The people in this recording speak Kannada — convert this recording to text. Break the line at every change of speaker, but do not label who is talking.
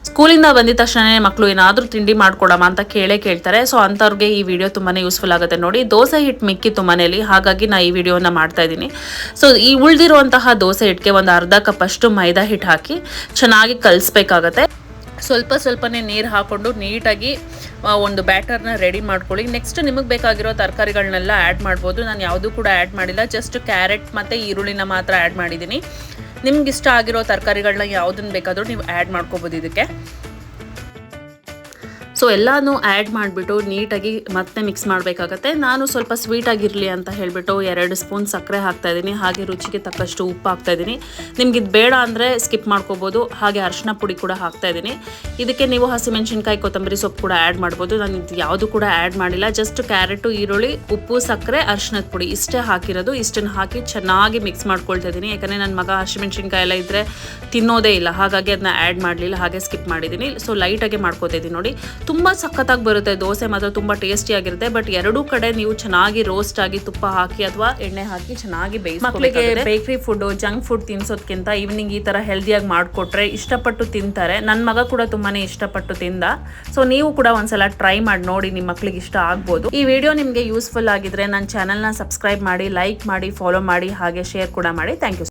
ಸ್ಕೂಲಿಂದ ಬಂದಿದ ತಕ್ಷಣ ಮಕ್ಕಳು ಏನಾದರೂ ತಿಂಡಿ ಮಾಡ್ಕೊಡಮ್ಮ ಅಂತ ಕೇಳ್ತಾರೆ. ಸೊ ಅಂಥವ್ರಿಗೆ ಈ ವಿಡಿಯೋ ತುಂಬಾನೇ ಯೂಸ್ಫುಲ್ ಆಗುತ್ತೆ ನೋಡಿ. ದೋಸೆ ಹಿಟ್ಟು ಮಿಕ್ಕಿತ್ತು ಮನೇಲಿ, ಹಾಗಾಗಿ ನಾ ಈ ವಿಡಿಯೋನ ಮಾಡ್ತಾ ಇದ್ದೀನಿ. ಸೊ ಈ ಉಳಿದಿರುವಂತಹ ದೋಸೆ ಹಿಟ್ಟಿಗೆ ಒಂದು ಅರ್ಧ ಕಪ್ ಅಷ್ಟು ಮೈದಾ ಹಿಟ್ಟು ಹಾಕಿ ಚೆನ್ನಾಗಿ ಕಲಿಸ್ಬೇಕಾಗತ್ತೆ. ಸ್ವಲ್ಪನೇ ನೀರು ಹಾಕ್ಕೊಂಡು ನೀಟಾಗಿ ಒಂದು ಬ್ಯಾಟರ್ನ ರೆಡಿ ಮಾಡ್ಕೊಳ್ಳಿ. ನೆಕ್ಸ್ಟ್ ನಿಮಗೆ ಬೇಕಾಗಿರೋ ತರಕಾರಿಗಳನ್ನೆಲ್ಲ ಆ್ಯಡ್ ಮಾಡ್ಬೋದು. ನಾನು ಯಾವುದೂ ಕೂಡ ಆ್ಯಡ್ ಮಾಡಿಲ್ಲ, ಜಸ್ಟ್ ಕ್ಯಾರೆಟ್ ಮತ್ತು ಈರುಳ್ಳಿನ ಮಾತ್ರ ಆ್ಯಡ್ ಮಾಡಿದ್ದೀನಿ. ನಿಮ್ಗೆ ಇಷ್ಟ ಆಗಿರೋ ತರಕಾರಿಗಳನ್ನ ಯಾವುದನ್ನು ಬೇಕಾದರೂ ನೀವು ಆ್ಯಡ್ ಮಾಡ್ಕೋಬೋದು ಇದಕ್ಕೆ. ಸೊ ಎಲ್ಲನೂ ಆ್ಯಡ್ ಮಾಡಿಬಿಟ್ಟು ನೀಟಾಗಿ ಮತ್ತೆ ಮಿಕ್ಸ್ ಮಾಡಬೇಕಾಗತ್ತೆ. ನಾನು ಸ್ವಲ್ಪ ಸ್ವೀಟಾಗಿರಲಿ ಅಂತ ಹೇಳಿಬಿಟ್ಟು 2 ಸ್ಪೂನ್ ಸಕ್ಕರೆ ಹಾಕ್ತಾಯಿದ್ದೀನಿ. ಹಾಗೆ ರುಚಿಗೆ ತಕ್ಕಷ್ಟು ಉಪ್ಪು ಹಾಕ್ತಾಯಿದ್ದೀನಿ. ನಿಮ್ಗೆ ಇದು ಬೇಡ ಅಂದರೆ ಸ್ಕಿಪ್ ಮಾಡ್ಕೋಬೋದು. ಹಾಗೆ ಅರಿಶಿನ ಪುಡಿ ಕೂಡ ಹಾಕ್ತಾಯಿದ್ದೀನಿ. ಇದಕ್ಕೆ ನೀವು ಹಸಿಮೆಣಸಿನ್ಕಾಯಿ, ಕೊತ್ತಂಬರಿ ಸೊಪ್ಪು ಕೂಡ ಆ್ಯಡ್ ಮಾಡ್ಬೋದು. ನಾನು ಇದು ಯಾವುದು ಕೂಡ ಆ್ಯಡ್ ಮಾಡಿಲ್ಲ, ಜಸ್ಟ್ ಕ್ಯಾರೆಟು, ಈರುಳ್ಳಿ, ಉಪ್ಪು, ಸಕ್ಕರೆ, ಅರಿಶಿನದ ಪುಡಿ ಇಷ್ಟೇ ಹಾಕಿರೋದು. ಇಷ್ಟನ್ನು ಹಾಕಿ ಚೆನ್ನಾಗಿ ಮಿಕ್ಸ್ ಮಾಡ್ಕೊಳ್ತಾ ಇದ್ದೀನಿ. ಯಾಕಂದರೆ ನನ್ನ ಮಗ ಹಸಿಮೆಣಸಿನ್ಕಾಯಿ ಎಲ್ಲ ಇದ್ದರೆ ತಿನ್ನೋದೇ ಇಲ್ಲ, ಹಾಗಾಗಿ ಅದನ್ನ ಆ್ಯಡ್ ಮಾಡಲಿಲ್ಲ, ಹಾಗೆ ಸ್ಕಿಪ್ ಮಾಡಿದ್ದೀನಿ. ಸೊ ಲೈಟಾಗಿ ಮಾಡ್ಕೋತಾ ಇದ್ದೀನಿ ನೋಡಿ. ತುಂಬ ಸಖತ್ತಾಗಿ ಬರುತ್ತೆ ದೋಸೆ, ಮಾತ್ರ ತುಂಬ ಟೇಸ್ಟಿಯಾಗಿರುತ್ತೆ. ಬಟ್ ಎರಡೂ ಕಡೆ ನೀವು ಚೆನ್ನಾಗಿ ರೋಸ್ಟ್ ಆಗಿ ತುಪ್ಪ ಹಾಕಿ ಅಥವಾ ಎಣ್ಣೆ ಹಾಕಿ ಚೆನ್ನಾಗಿ ಬೇಯಿಸಿ. ಮಕ್ಕಳಿಗೆ ಬೇಕರಿ ಫುಡ್, ಜಂಕ್ ಫುಡ್ ತಿನ್ಸೋದ್ಕಿಂತ ಈವ್ನಿಂಗ್ ಈ ಥರ ಹೆಲ್ದಿಯಾಗಿ ಮಾಡಿಕೊಟ್ರೆ ಇಷ್ಟಪಟ್ಟು ತಿಂತಾರೆ. ನನ್ನ ಮಗ ಕೂಡ ತುಂಬಾ ಇಷ್ಟಪಟ್ಟು ತಿಂದ. ಸೊ ನೀವು ಕೂಡ ಒಂದ್ಸಲ ಟ್ರೈ ಮಾಡಿ ನೋಡಿ, ನಿಮ್ಮ ಮಕ್ಕಳಿಗೆ ಇಷ್ಟ ಆಗ್ಬೋದು. ಈ ವಿಡಿಯೋ ನಿಮಗೆ ಯೂಸ್ಫುಲ್ ಆಗಿದ್ರೆ ನನ್ನ ಚಾನಲ್ನ ಸಬ್ಸ್ಕ್ರೈಬ್ ಮಾಡಿ, ಲೈಕ್ ಮಾಡಿ, ಫಾಲೋ ಮಾಡಿ, ಹಾಗೆ ಶೇರ್ ಕೂಡ ಮಾಡಿ. Thank you.